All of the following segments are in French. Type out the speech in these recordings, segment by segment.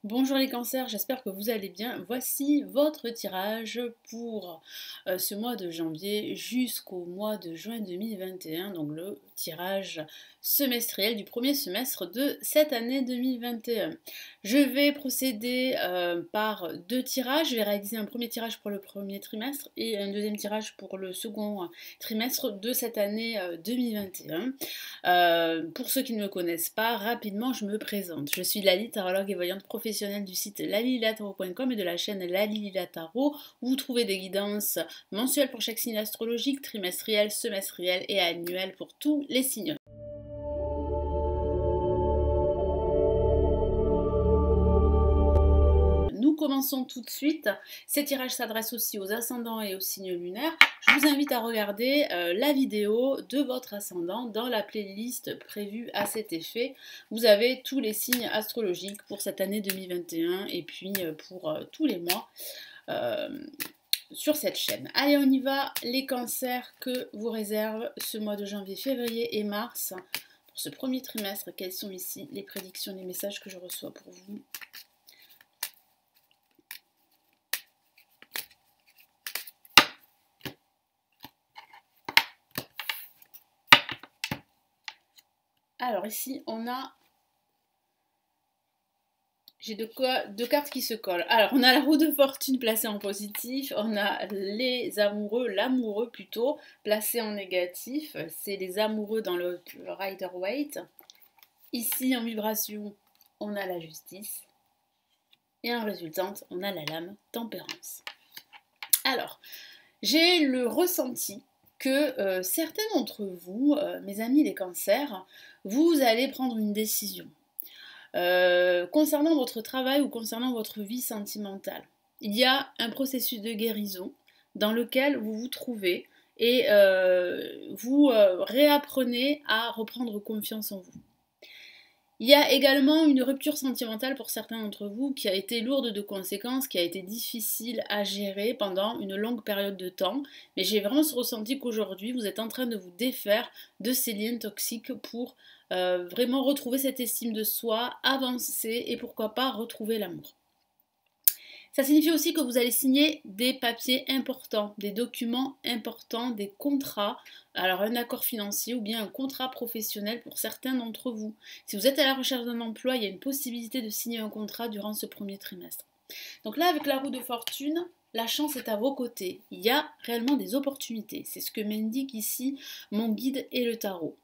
Bonjour les cancers, j'espère que vous allez bien. Voici votre tirage pour ce mois de janvier jusqu'au mois de juin 2021, donc le tirage semestriel du premier semestre de cette année 2021. Je vais procéder par deux tirages. Je vais réaliser un premier tirage pour le premier trimestre et un deuxième tirage pour le second trimestre de cette année 2021. Pour ceux qui ne me connaissent pas, rapidement je me présente. Je suis Lali, tarologue et voyante professionnelle du site lalililataro.com et de la chaîne Lalililataro où vous trouvez des guidances mensuelles pour chaque signe astrologique, trimestriel, semestriel et annuel pour tous les signes. Nous commençons tout de suite. Ces tirages s'adressent aussi aux ascendants et aux signes lunaires. Je vous invite à regarder la vidéo de votre ascendant dans la playlist prévue à cet effet. Vous avez tous les signes astrologiques pour cette année 2021 et puis pour tous les mois sur cette chaîne. Allez, on y va. Les cancers que vous réserve ce mois de janvier, février et mars. Pour ce premier trimestre, quelles sont ici les prédictions, les messages que je reçois pour vous ? Alors ici, j'ai deux cartes qui se collent. Alors, on a la roue de fortune placée en positif, on a les amoureux, l'amoureux plutôt, placé en négatif. C'est les amoureux dans le Rider-Waite. Ici, en vibration, on a la justice. Et en résultante, on a la lame tempérance. Alors, j'ai le ressenti que certains d'entre vous, mes amis les cancers, vous allez prendre une décision concernant votre travail ou concernant votre vie sentimentale. Il y a un processus de guérison dans lequel vous vous trouvez et vous réapprenez à reprendre confiance en vous. Il y a également une rupture sentimentale pour certains d'entre vous qui a été lourde de conséquences, qui a été difficile à gérer pendant une longue période de temps. Mais j'ai vraiment ce ressenti qu'aujourd'hui, vous êtes en train de vous défaire de ces liens toxiques pour vraiment retrouver cette estime de soi, avancer et pourquoi pas retrouver l'amour. Ça signifie aussi que vous allez signer des papiers importants, des documents importants, des contrats, alors un accord financier ou bien un contrat professionnel pour certains d'entre vous. Si vous êtes à la recherche d'un emploi, il y a une possibilité de signer un contrat durant ce premier trimestre. Donc là, avec la roue de fortune, la chance est à vos côtés. Il y a réellement des opportunités. C'est ce que m'indique ici mon guide et le tarot.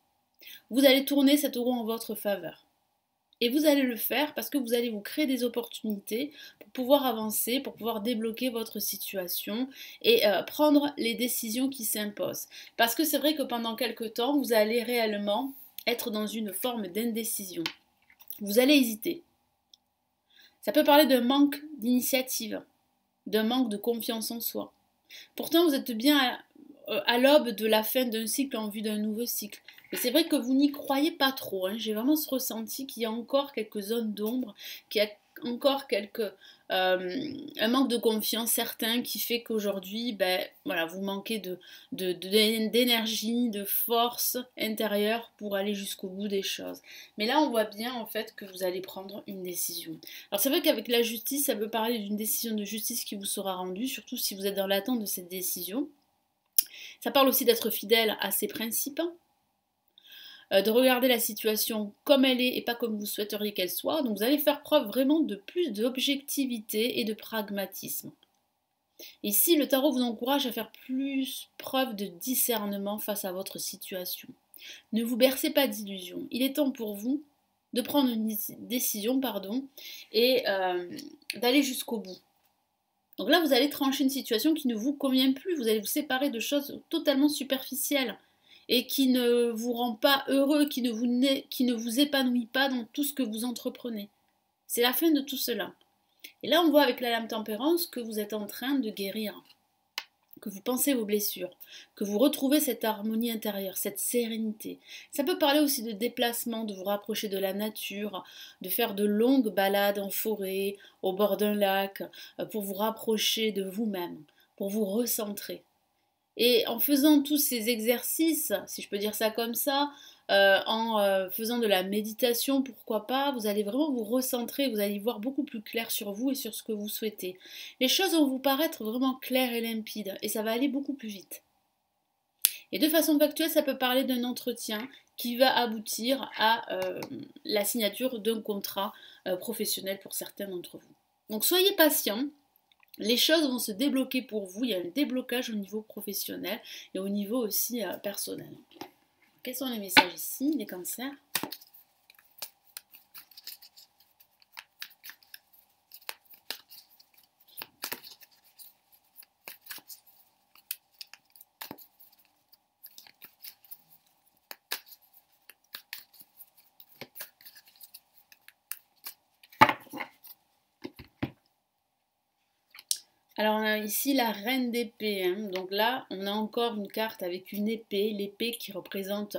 Vous allez tourner cette roue en votre faveur. Et vous allez le faire parce que vous allez vous créer des opportunités pour pouvoir avancer, pour pouvoir débloquer votre situation et prendre les décisions qui s'imposent. Parce que c'est vrai que pendant quelques temps, vous allez réellement être dans une forme d'indécision. Vous allez hésiter. Ça peut parler d'un manque d'initiative, d'un manque de confiance en soi. Pourtant, vous êtes bien à l'aube de la fin d'un cycle en vue d'un nouveau cycle. Mais c'est vrai que vous n'y croyez pas trop. Hein. J'ai vraiment ce ressenti qu'il y a encore quelques zones d'ombre, qu'il y a encore un manque de confiance certain qui fait qu'aujourd'hui, voilà, vous manquez d'énergie, de force intérieure pour aller jusqu'au bout des choses. Mais là, on voit bien en fait que vous allez prendre une décision. Alors c'est vrai qu'avec la justice, ça peut parler d'une décision de justice qui vous sera rendue, surtout si vous êtes dans l'attente de cette décision. Ça parle aussi d'être fidèle à ses principes, de regarder la situation comme elle est et pas comme vous souhaiteriez qu'elle soit. Donc vous allez faire preuve vraiment de plus d'objectivité et de pragmatisme. Ici, le tarot vous encourage à faire plus preuve de discernement face à votre situation. Ne vous bercez pas d'illusions. Il est temps pour vous de prendre une décision et d'aller jusqu'au bout. Donc là, vous allez trancher une situation qui ne vous convient plus. Vous allez vous séparer de choses totalement superficielles et qui ne vous rend pas heureux, qui ne vous épanouit pas dans tout ce que vous entreprenez. C'est la fin de tout cela. Et là, on voit avec la lame tempérance que vous êtes en train de guérir, que vous pensez vos blessures, que vous retrouvez cette harmonie intérieure, cette sérénité. Ça peut parler aussi de déplacement, de vous rapprocher de la nature, de faire de longues balades en forêt, au bord d'un lac, pour vous rapprocher de vous-même, pour vous recentrer. Et en faisant tous ces exercices, si je peux dire ça comme ça, en faisant de la méditation, pourquoi pas. Vous allez vraiment vous recentrer, vous allez y voir beaucoup plus clair sur vous et sur ce que vous souhaitez. Les choses vont vous paraître vraiment claires et limpides et ça va aller beaucoup plus vite. Et de façon factuelle, ça peut parler d'un entretien qui va aboutir à la signature d'un contrat professionnel pour certains d'entre vous. Donc soyez patients, les choses vont se débloquer pour vous, il y a un déblocage au niveau professionnel et au niveau aussi personnel. Quels sont les messages ici, les cancers ? Alors on a ici la reine d'épée, hein. Donc là on a encore une carte avec une épée, l'épée qui représente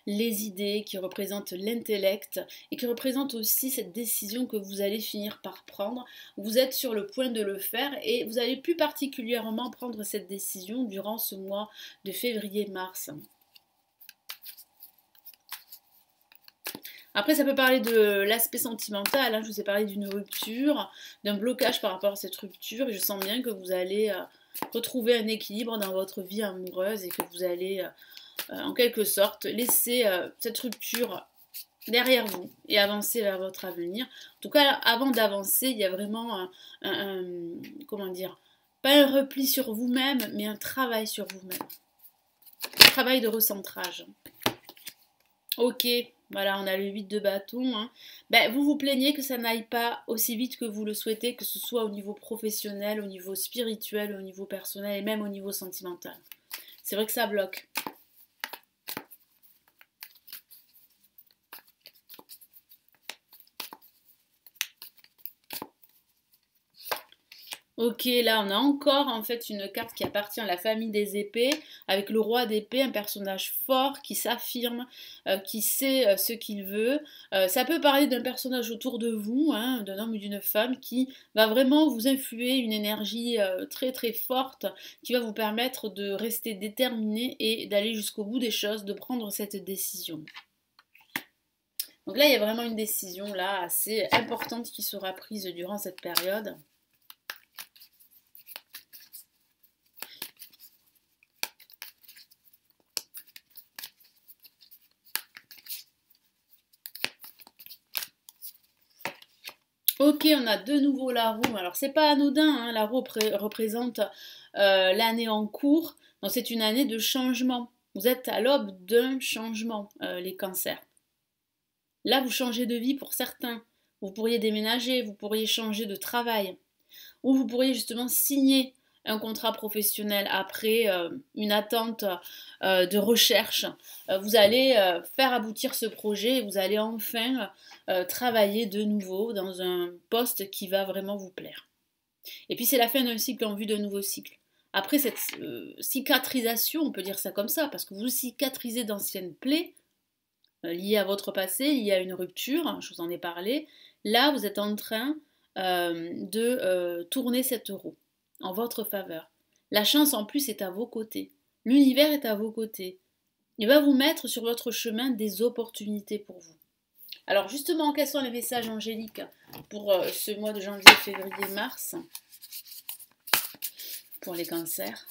les idées, qui représente l'intellect et qui représente aussi cette décision que vous allez finir par prendre. Vous êtes sur le point de le faire et vous allez plus particulièrement prendre cette décision durant ce mois de février-mars. Après, ça peut parler de l'aspect sentimental, hein. Je vous ai parlé d'une rupture, d'un blocage par rapport à cette rupture, et je sens bien que vous allez retrouver un équilibre dans votre vie amoureuse et que vous allez, en quelque sorte, laisser cette rupture derrière vous et avancer vers votre avenir. En tout cas, avant d'avancer, il y a vraiment comment dire, pas un repli sur vous-même, mais un travail sur vous-même. Un travail de recentrage. Ok, voilà, on a le 8 de bâton, hein. Ben, vous vous plaignez que ça n'aille pas aussi vite que vous le souhaitez, que ce soit au niveau professionnel, au niveau spirituel, au niveau personnel et même au niveau sentimental. C'est vrai que ça bloque. Ok, là on a encore en fait une carte qui appartient à la famille des épées, avec le roi d'épée, un personnage fort qui s'affirme, qui sait ce qu'il veut. Ça peut parler d'un personnage autour de vous, hein, d'un homme ou d'une femme qui va vraiment vous influer une énergie très très forte, qui va vous permettre de rester déterminé et d'aller jusqu'au bout des choses, de prendre cette décision. Donc là il y a vraiment une décision là assez importante qui sera prise durant cette période. Ok, on a de nouveau la roue. Alors, c'est pas anodin, hein. La roue représente l'année en cours. Donc, c'est une année de changement. Vous êtes à l'aube d'un changement, les cancers. Là, vous changez de vie pour certains. Vous pourriez déménager, vous pourriez changer de travail. Ou vous pourriez justement signer un contrat professionnel après une attente de recherche. Vous allez faire aboutir ce projet et vous allez enfin travailler de nouveau dans un poste qui va vraiment vous plaire. Et puis c'est la fin d'un cycle en vue d'un nouveau cycle. Après cette cicatrisation, on peut dire ça comme ça, parce que vous cicatrisez d'anciennes plaies liées à votre passé, liées à une rupture, je vous en ai parlé. Là, vous êtes en train de tourner cette roue en votre faveur. La chance en plus est à vos côtés. L'univers est à vos côtés. Il va vous mettre sur votre chemin des opportunités pour vous. Alors justement, quels sont les messages angéliques pour ce mois de janvier, février, mars pour les cancers?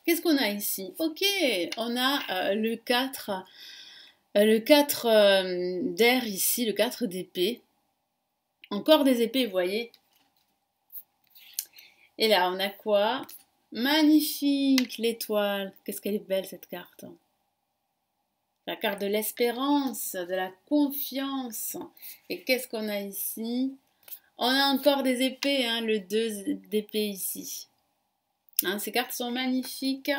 Qu'est-ce qu'on a ici? Ok, on a le 4, d'air ici, le 4 d'épée. Encore des épées, vous voyez. Et là, on a quoi? Magnifique, l'étoile. Qu'est-ce qu'elle est belle cette carte. La carte de l'espérance, de la confiance. Et qu'est-ce qu'on a ici? On a encore des épées, hein, le 2 d'épée ici. Hein, ces cartes sont magnifiques.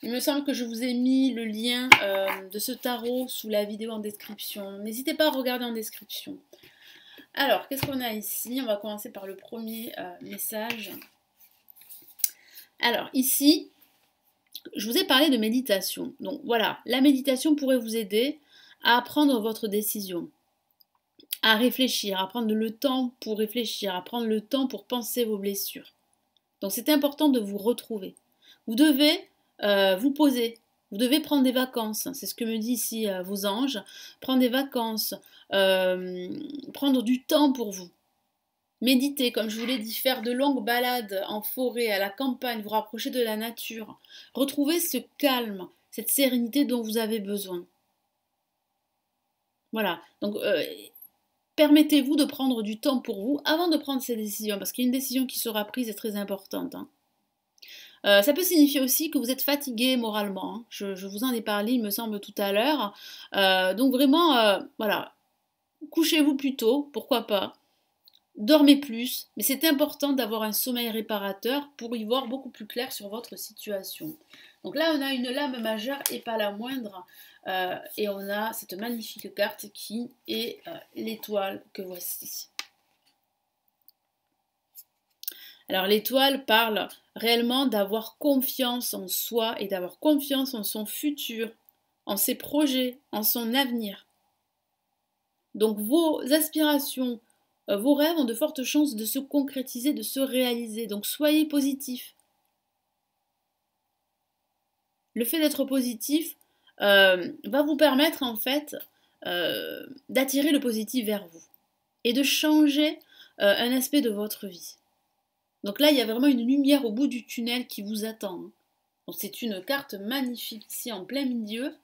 Il me semble que je vous ai mis le lien de ce tarot sous la vidéo en description. N'hésitez pas à regarder en description. Alors, qu'est-ce qu'on a ici? On va commencer par le premier message. Alors, ici, je vous ai parlé de méditation. Donc voilà, la méditation pourrait vous aider à prendre votre décision, à réfléchir, à prendre le temps pour réfléchir, à prendre le temps pour penser vos blessures. Donc c'est important de vous retrouver. Vous devez vous poser, vous devez prendre des vacances, c'est ce que me disent ici vos anges, prendre des vacances, prendre du temps pour vous. Méditer, comme je vous l'ai dit, faire de longues balades en forêt, à la campagne, vous rapprocher de la nature. Retrouvez ce calme, cette sérénité dont vous avez besoin. Voilà, donc permettez-vous de prendre du temps pour vous avant de prendre ces décisions, parce qu'il y a une décision qui sera prise et très importante. Hein. Ça peut signifier aussi que vous êtes fatigué moralement. Hein. Je vous en ai parlé, il me semble, tout à l'heure. Donc vraiment, voilà, couchez-vous plus tôt, pourquoi pas. Dormez plus, mais c'est important d'avoir un sommeil réparateur pour y voir beaucoup plus clair sur votre situation. Donc là, on a une lame majeure et pas la moindre, et on a cette magnifique carte qui est l'étoile que voici. Alors l'étoile parle réellement d'avoir confiance en soi et d'avoir confiance en son futur, en ses projets, en son avenir. Donc vos aspirations, vos rêves ont de fortes chances de se concrétiser, de se réaliser. Donc soyez positif. Le fait d'être positif va vous permettre en fait d'attirer le positif vers vous et de changer un aspect de votre vie. Donc là, il y a vraiment une lumière au bout du tunnel qui vous attend. Hein. Donc c'est une carte magnifique ici en plein milieu.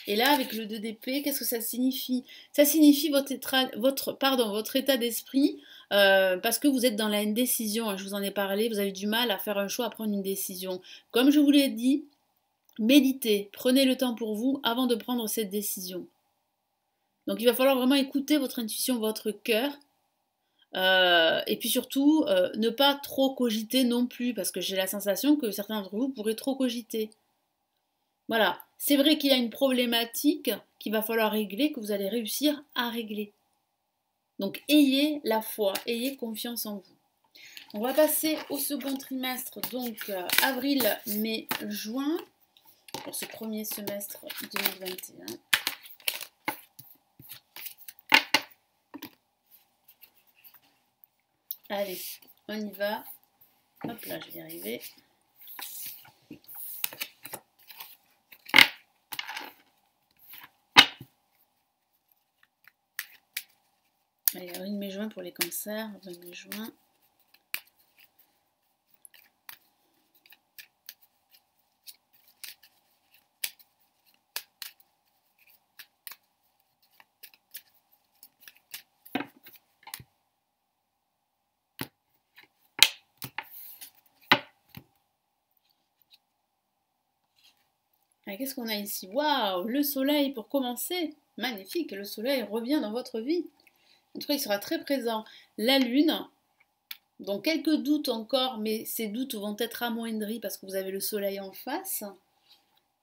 Et là, avec le 2 d'épée, qu'est-ce que ça signifie? Ça signifie votre état d'esprit parce que vous êtes dans l'indécision. Hein, je vous en ai parlé, vous avez du mal à faire un choix, à prendre une décision. Comme je vous l'ai dit, méditez, prenez le temps pour vous avant de prendre cette décision. Donc il va falloir vraiment écouter votre intuition, votre cœur. Et puis surtout, ne pas trop cogiter non plus, parce que j'ai la sensation que certains d'entre vous pourraient trop cogiter. Voilà, c'est vrai qu'il y a une problématique qu'il va falloir régler, que vous allez réussir à régler. Donc ayez la foi, ayez confiance en vous. On va passer au second trimestre, donc avril, mai, juin, pour ce premier semestre 2021. Allez, on y va. Hop là, je vais y arriver. Allez, avril, mai, juin pour les cancers. Avril, mai, juin. Qu'est-ce qu'on a ici? Waouh, le soleil pour commencer. Magnifique, le soleil revient dans votre vie. En tout cas, il sera très présent. La lune, donc quelques doutes encore, mais ces doutes vont être amoindris parce que vous avez le soleil en face.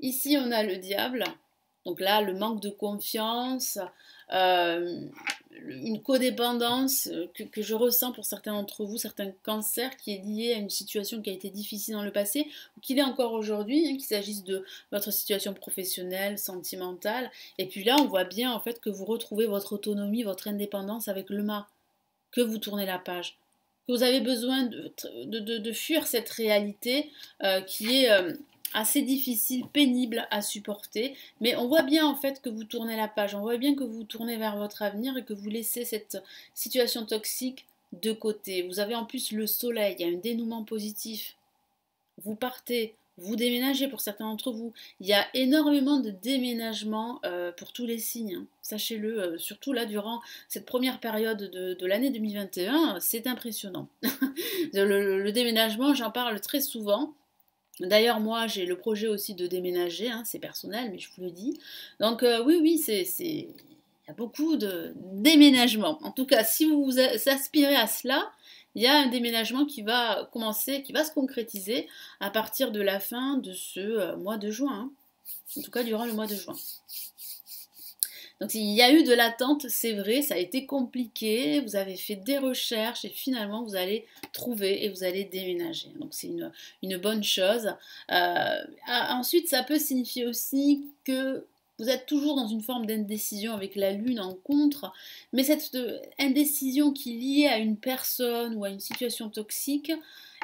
Ici, on a le diable. Donc là, le manque de confiance, une codépendance que je ressens pour certains d'entre vous, certains cancers, qui est liée à une situation qui a été difficile dans le passé, ou qu'il est encore aujourd'hui, hein, qu'il s'agisse de votre situation professionnelle, sentimentale. Et puis là, on voit bien en fait que vous retrouvez votre autonomie, votre indépendance avec le mât, que vous tournez la page, que vous avez besoin de fuir cette réalité qui est assez difficile, pénible à supporter, mais on voit bien en fait que vous tournez la page, on voit bien que vous tournez vers votre avenir et que vous laissez cette situation toxique de côté. Vous avez en plus le soleil, il y a un dénouement positif. Vous partez, vous déménagez pour certains d'entre vous. Il y a énormément de déménagements pour tous les signes. Hein. Sachez-le, surtout là durant cette première période de l'année 2021, c'est impressionnant. Le déménagement, j'en parle très souvent. D'ailleurs, moi, j'ai le projet aussi de déménager, hein, c'est personnel, mais je vous le dis. Donc, oui, Il y a beaucoup de déménagements. En tout cas, si vous aspirez à cela, il y a un déménagement qui va commencer, qui va se concrétiser à partir de la fin de ce mois de juin. Hein. En tout cas, durant le mois de juin. Donc il y a eu de l'attente, c'est vrai, ça a été compliqué, vous avez fait des recherches et finalement vous allez trouver et vous allez déménager. Donc c'est une bonne chose. Ensuite, ça peut signifier aussi que vous êtes toujours dans une forme d'indécision avec la lune en contre, mais cette indécision qui est liée à une personne ou à une situation toxique,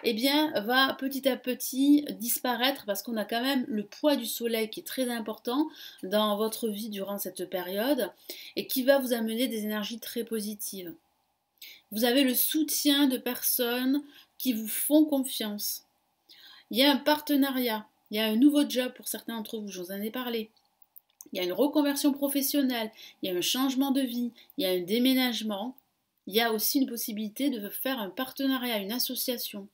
eh bien, va petit à petit disparaître parce qu'on a quand même le poids du soleil qui est très important dans votre vie durant cette période et qui va vous amener des énergies très positives. Vous avez le soutien de personnes qui vous font confiance. Il y a un partenariat, il y a un nouveau job pour certains d'entre vous, je vous en ai parlé. Il y a une reconversion professionnelle, il y a un changement de vie, il y a un déménagement. Il y a aussi une possibilité de faire un partenariat, une association.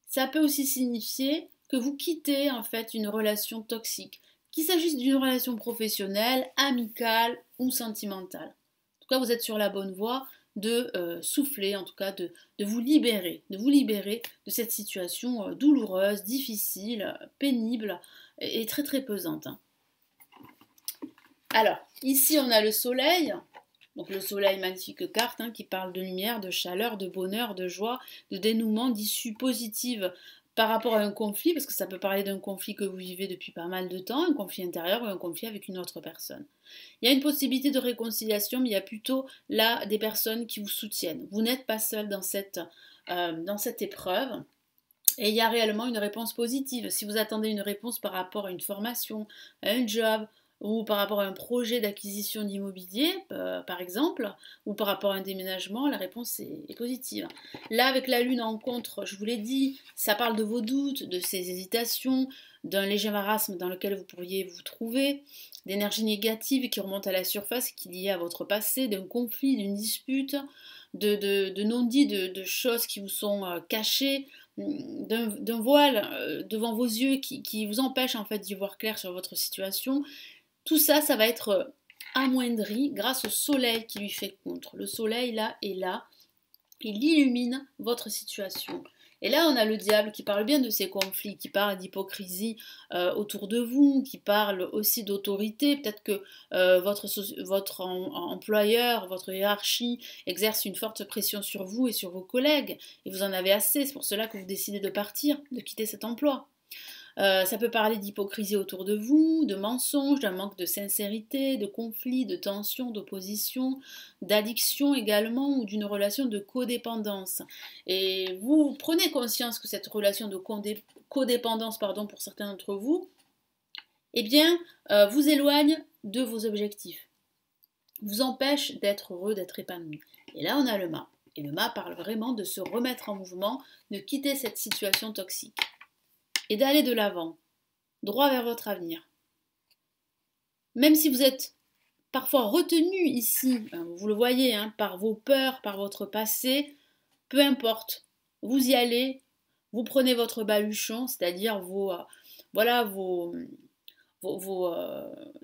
Ça peut aussi signifier que vous quittez en fait une relation toxique, qu'il s'agisse d'une relation professionnelle, amicale ou sentimentale. En tout cas, vous êtes sur la bonne voie de souffler, en tout cas de vous libérer, de cette situation douloureuse, difficile, pénible et très très pesante. Alors, ici on a le soleil. Donc le soleil, magnifique carte qui parle de lumière, de chaleur, de bonheur, de joie, de dénouement, d'issue positive par rapport à un conflit, parce que ça peut parler d'un conflit que vous vivez depuis pas mal de temps, un conflit intérieur ou un conflit avec une autre personne. Il y a une possibilité de réconciliation, mais il y a plutôt là des personnes qui vous soutiennent. Vous n'êtes pas seul dans cette épreuve. Et il y a réellement une réponse positive. Si vous attendez une réponse par rapport à une formation, à un job, ou par rapport à un projet d'acquisition d'immobilier, par exemple, ou par rapport à un déménagement, la réponse est positive. Là, avec la lune en contre, je vous l'ai dit, ça parle de vos doutes, de ces hésitations, d'un léger marasme dans lequel vous pourriez vous trouver, d'énergie négative qui remonte à la surface, qui est liée à votre passé, d'un conflit, d'une dispute, de non-dits, de choses qui vous sont cachées, d'un voile devant vos yeux qui vous empêche en fait d'y voir clair sur votre situation. Tout ça, ça va être amoindri grâce au soleil qui lui fait contre. Le soleil, là, est là. Il illumine votre situation. Et là, on a le diable qui parle bien de ces conflits, qui parle d'hypocrisie autour de vous, qui parle aussi d'autorité. Peut-être que votre employeur, votre hiérarchie exerce une forte pression sur vous et sur vos collègues. Et vous en avez assez. C'est pour cela que vous décidez de partir, de quitter cet emploi. Ça peut parler d'hypocrisie autour de vous, de mensonges, d'un manque de sincérité, de conflits, de tensions, d'opposition, d'addiction également ou d'une relation de codépendance. Et vous prenez conscience que cette relation de codépendance, pour certains d'entre vous, eh bien, vous éloigne de vos objectifs, vous empêche d'être heureux, d'être épanoui. Et là, on a le mât. Et le mât parle vraiment de se remettre en mouvement, de quitter cette situation toxique et d'aller de l'avant, droit vers votre avenir. Même si vous êtes parfois retenu ici, vous le voyez, par vos peurs, par votre passé, peu importe, vous y allez, vous prenez votre baluchon, c'est-à-dire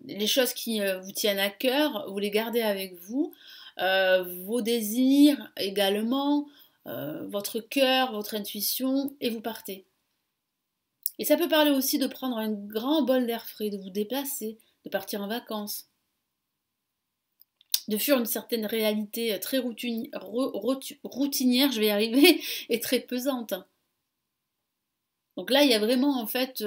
les choses qui vous tiennent à cœur, vous les gardez avec vous, vos désirs également, votre cœur, votre intuition, et vous partez. Et ça peut parler aussi de prendre un grand bol d'air frais, de vous déplacer, de partir en vacances, de fuir une certaine réalité très routinière, je vais y arriver, et très pesante. Donc là, il y a vraiment en fait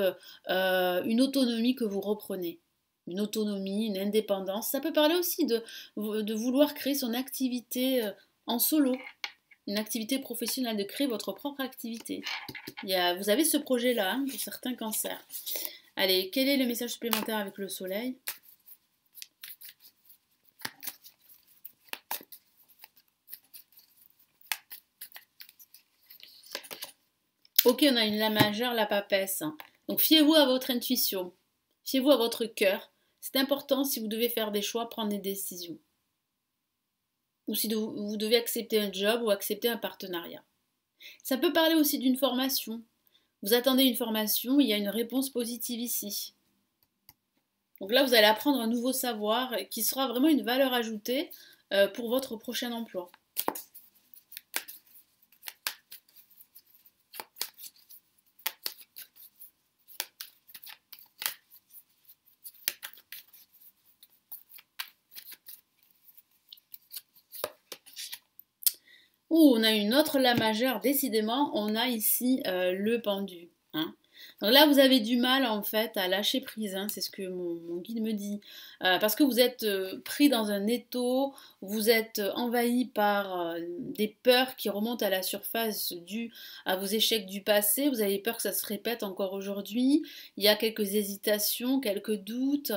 une autonomie que vous reprenez. Une autonomie, une indépendance. Ça peut parler aussi de vouloir créer son activité en solo, une activité professionnelle, de créer votre propre activité. Vous avez ce projet-là pour certains cancers. Allez, quel est le message supplémentaire avec le soleil ? Ok, on a une la majeure, la papesse. Donc fiez-vous à votre intuition, fiez-vous à votre cœur. C'est important si vous devez faire des choix, prendre des décisions. Ou si vous devez accepter un job ou accepter un partenariat. Ça peut parler aussi d'une formation. Vous attendez une formation, il y a une réponse positive ici. Donc là, vous allez apprendre un nouveau savoir qui sera vraiment une valeur ajoutée pour votre prochain emploi. On a une autre La majeure, décidément, on a ici le pendu. Hein. Donc là, vous avez du mal en fait à lâcher prise, hein, c'est ce que mon guide me dit. Parce que vous êtes pris dans un étau, vous êtes envahi par des peurs qui remontent à la surface dues à vos échecs du passé. Vous avez peur que ça se répète encore aujourd'hui. Il y a quelques hésitations, quelques doutes.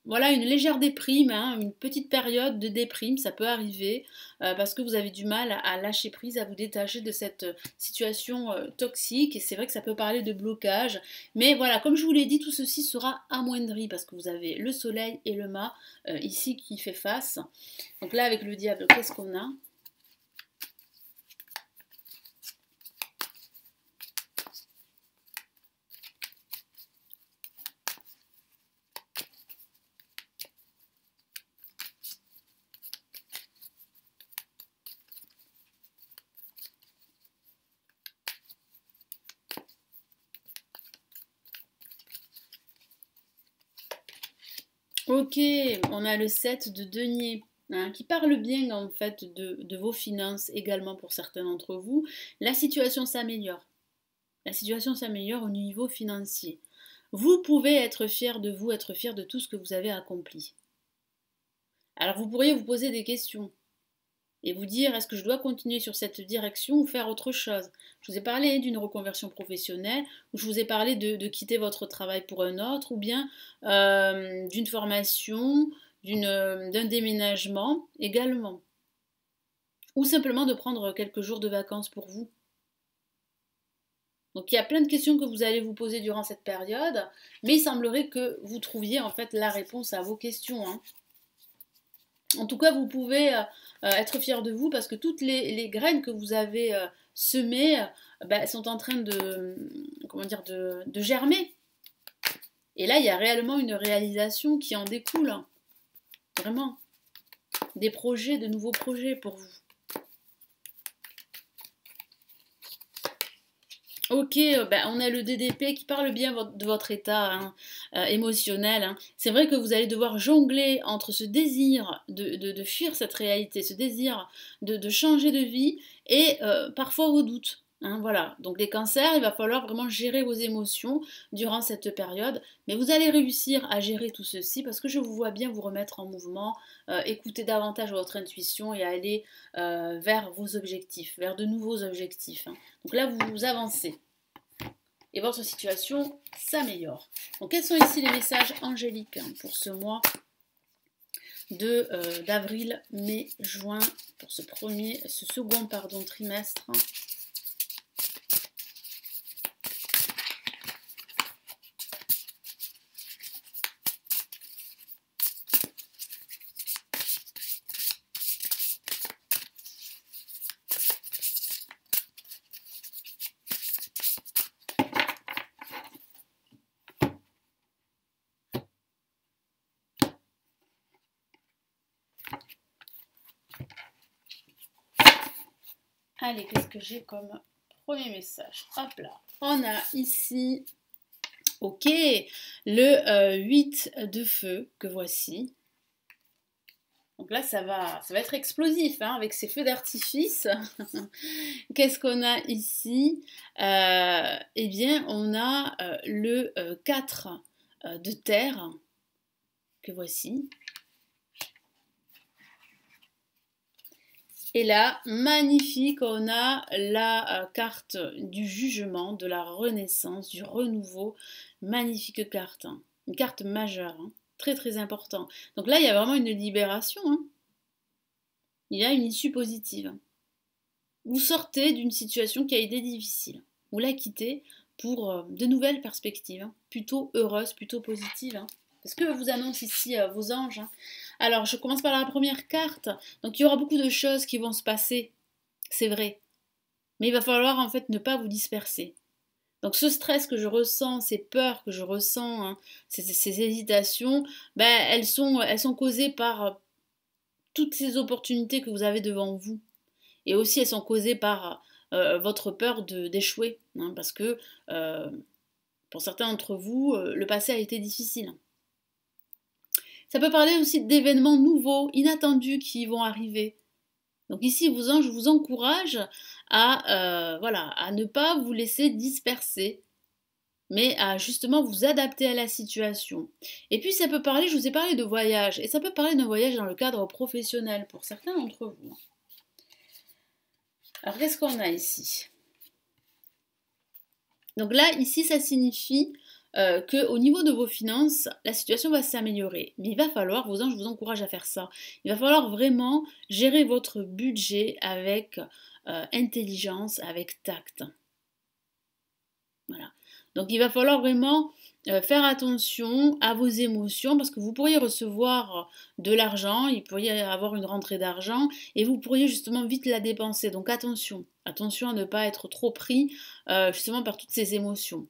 Voilà, une légère déprime, hein, une petite période de déprime, ça peut arriver parce que vous avez du mal à lâcher prise, à vous détacher de cette situation toxique. Et c'est vrai que ça peut parler de blocage. Mais voilà, comme je vous l'ai dit, tout ceci sera amoindri parce que vous avez le soleil et le mât ici qui fait face. Donc là, avec le diable, qu'est-ce qu'on a? Ok, on a le 7 de denier. Hein, qui parle bien en fait de vos finances également pour certains d'entre vous. La situation s'améliore. La situation s'améliore au niveau financier. Vous pouvez être fier de vous, être fier de tout ce que vous avez accompli. Alors vous pourriez vous poser des questions et vous dire est-ce que je dois continuer sur cette direction ou faire autre chose. Je vous ai parlé d'une reconversion professionnelle, ou je vous ai parlé de quitter votre travail pour un autre, ou bien d'une formation, d'un déménagement également. Ou simplement de prendre quelques jours de vacances pour vous. Donc il y a plein de questions que vous allez vous poser durant cette période, mais il semblerait que vous trouviez en fait la réponse à vos questions. Hein. En tout cas, vous pouvez être fier de vous parce que toutes les graines que vous avez semées sont en train comment dire, de germer. Et là, il y a réellement une réalisation qui en découle. Vraiment. Des projets, de nouveaux projets pour vous. Ok, on a le DDP qui parle bien de votre état hein, émotionnel. Hein. C'est vrai que vous allez devoir jongler entre ce désir de fuir cette réalité, ce désir de changer de vie et parfois vos doutes. Hein, voilà, donc les cancers, il va falloir vraiment gérer vos émotions durant cette période, mais vous allez réussir à gérer tout ceci parce que je vous vois bien vous remettre en mouvement, écouter davantage votre intuition et aller vers vos objectifs, vers de nouveaux objectifs. Hein. Donc là, vous avancez et votre situation s'améliore. Donc quels sont ici les messages angéliques hein, pour ce mois d'avril, mai, juin, pour ce second trimestre. Allez, qu'est-ce que j'ai comme premier message? Hop là. On a ici, ok, le 8 de feu que voici. Donc là, ça va être explosif hein, avec ces feux d'artifice. Qu'est-ce qu'on a ici? Eh bien, on a le 4 de terre que voici. Et là, magnifique, on a la carte du jugement, de la renaissance, du renouveau. Magnifique carte, hein. Une carte majeure, hein. Très très important. Donc là, il y a vraiment une libération. Hein. Il y a une issue positive. Vous sortez d'une situation qui a été difficile. Vous la quittez pour de nouvelles perspectives, hein. Plutôt heureuses, plutôt positives. Hein. Parce que vous annonce ici vos anges. Hein. Alors, je commence par la première carte. Donc, il y aura beaucoup de choses qui vont se passer. C'est vrai. Mais il va falloir, en fait, ne pas vous disperser. Donc ce stress que je ressens, ces peurs que je ressens, hein, ces hésitations, ben, elles sont causées par toutes ces opportunités que vous avez devant vous. Et aussi elles sont causées par votre peur d'échouer. Hein, parce que pour certains d'entre vous, le passé a été difficile. Ça peut parler aussi d'événements nouveaux, inattendus qui vont arriver. Donc ici, je vous encourage à, voilà, à ne pas vous laisser disperser, mais à justement vous adapter à la situation. Et puis ça peut parler, je vous ai parlé de voyage, et ça peut parler d'un voyage dans le cadre professionnel pour certains d'entre vous. Alors qu'est-ce qu'on a ici? Donc là, ici, ça signifie qu'au niveau de vos finances, la situation va s'améliorer. Mais il va falloir, vos anges, je vous encourage à faire ça, il va falloir vraiment gérer votre budget avec intelligence, avec tact. Voilà. Donc il va falloir vraiment faire attention à vos émotions parce que vous pourriez recevoir de l'argent, il pourrait y avoir une rentrée d'argent et vous pourriez justement vite la dépenser. Donc attention, attention à ne pas être trop pris justement par toutes ces émotions.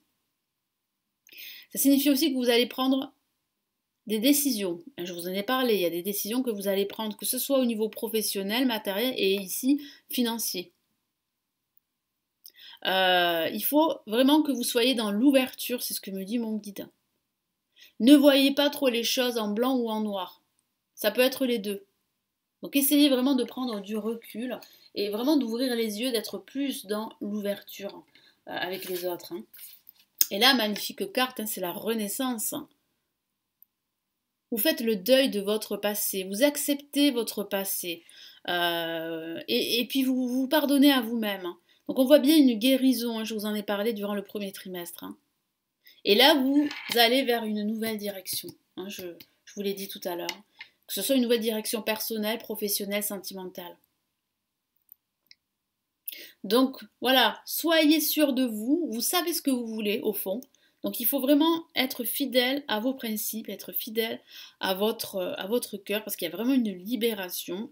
Ça signifie aussi que vous allez prendre des décisions. Je vous en ai parlé, il y a des décisions que vous allez prendre, que ce soit au niveau professionnel, matériel et ici financier. Il faut vraiment que vous soyez dans l'ouverture, c'est ce que me dit mon guide. Ne voyez pas trop les choses en blanc ou en noir. Ça peut être les deux. Donc essayez vraiment de prendre du recul et vraiment d'ouvrir les yeux, d'être plus dans l'ouverture avec les autres. Hein. Et là, magnifique carte, hein, c'est la Renaissance. Vous faites le deuil de votre passé, vous acceptez votre passé et puis vous vous pardonnez à vous-même. Hein. Donc on voit bien une guérison, hein, je vous en ai parlé durant le premier trimestre. Hein. Et là, vous allez vers une nouvelle direction. Hein, je vous l'ai dit tout à l'heure. Que ce soit une nouvelle direction personnelle, professionnelle, sentimentale. Donc voilà, soyez sûr de vous, vous savez ce que vous voulez au fond. Donc il faut vraiment être fidèle à vos principes, être fidèle à votre cœur, parce qu'il y a vraiment une libération.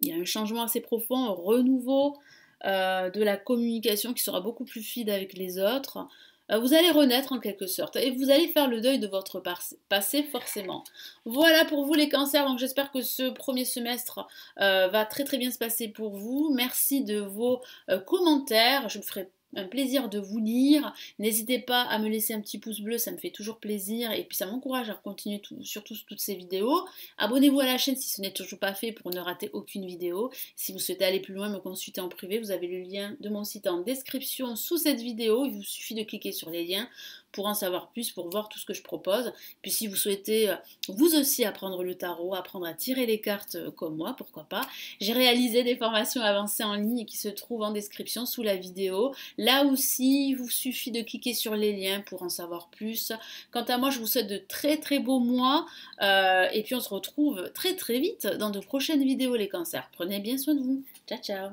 Il y a un changement assez profond, un renouveau de la communication qui sera beaucoup plus fluide avec les autres. Vous allez renaître en quelque sorte et vous allez faire le deuil de votre passé forcément. Voilà pour vous les cancers, donc j'espère que ce premier semestre va très très bien se passer pour vous. Merci de vos commentaires, je me ferai un plaisir de vous lire. N'hésitez pas à me laisser un petit pouce bleu, ça me fait toujours plaisir et puis ça m'encourage à continuer surtout toutes ces vidéos. Abonnez-vous à la chaîne si ce n'est toujours pas fait pour ne rater aucune vidéo. Si vous souhaitez aller plus loin, me consulter en privé, vous avez le lien de mon site en description sous cette vidéo. Il vous suffit de cliquer sur les liens pour en savoir plus, pour voir tout ce que je propose. Puis si vous souhaitez vous aussi apprendre le tarot, apprendre à tirer les cartes comme moi, pourquoi pas. J'ai réalisé des formations avancées en ligne qui se trouvent en description sous la vidéo. Là aussi, il vous suffit de cliquer sur les liens pour en savoir plus. Quant à moi, je vous souhaite de très très beaux mois et puis on se retrouve très très vite dans de prochaines vidéos les cancers. Prenez bien soin de vous. Ciao ciao.